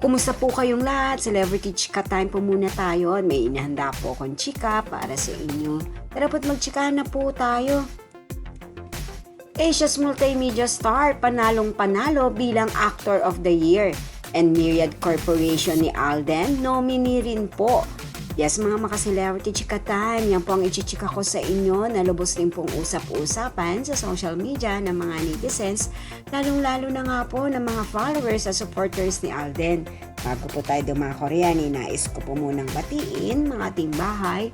Kumusta po kayong lahat? Celebrity Chika Time po muna tayo. May inihanda po akong chika para sa inyo. Tara po't magchika na po tayo. Asia's multimedia star panalong-panalo bilang Actor of the Year. And Myriad Corporation ni Alden, nominee rin po. Yes, mga maka-celebrity chika time, yan po ang ichichika ko sa inyo na lubos din pong usap-usapan sa social media ng mga netizens, lalong-lalo na nga po ng mga followers at supporters ni Alden. Bago po tayo dumakoreani, nais ko po munang batiin mga team bahay,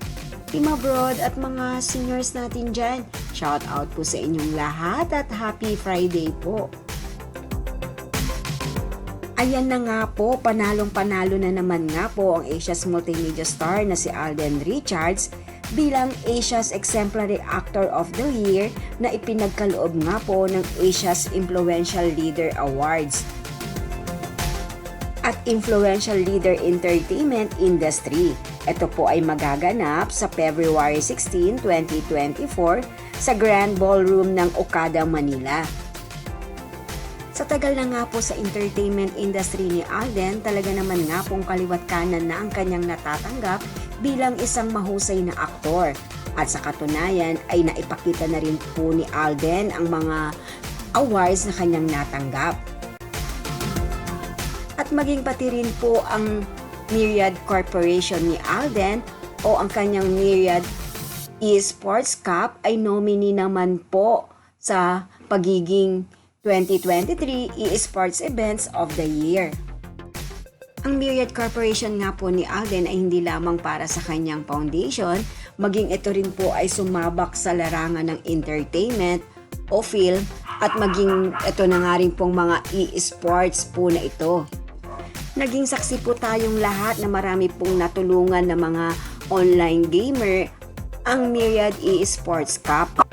team abroad at mga seniors natin dyan. Shout out po sa inyong lahat at happy Friday po. Ayan na nga po, panalong-panalo na naman nga po ang Asia's multimedia star na si Alden Richards bilang Asia's Exemplary Actor of the Year na ipinagkaloob nga po ng Asia's Influential Leader Awards at Influential Leader Entertainment Industry. Ito po ay magaganap sa February 16, 2024 sa Grand Ballroom ng Okada, Manila. Sa tagal na nga po sa entertainment industry ni Alden, talaga naman nga pong kaliwat kanan na ang kanyang natatanggap bilang isang mahusay na aktor. At sa katunayan ay naipakita na rin po ni Alden ang mga awards na kanyang natanggap. At maging pati rin po ang Myriad Corporation ni Alden o ang kanyang Myriad Esports Cup ay nominee naman po sa pagiging 2023 eSports Events of the Year. Ang Myriad Corporation nga po ni Alden ay hindi lamang para sa kanyang foundation, maging ito rin po ay sumabak sa larangan ng entertainment o film at maging ito na nga rin pong mga eSports po na ito. Naging saksi po tayong lahat na marami pong natulungan na mga online gamer ang Myriad eSports Cup.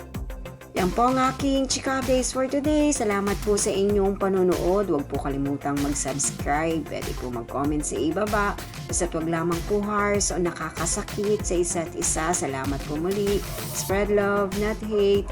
Yan po ang aking chika updates for today. Salamat po sa inyong panonood. Huwag po kalimutang mag-subscribe. Pwede po mag-comment sa ibaba. Basta't huwag lamang po harsh o nakakasakit sa isa't isa. Salamat po muli. Spread love, not hate.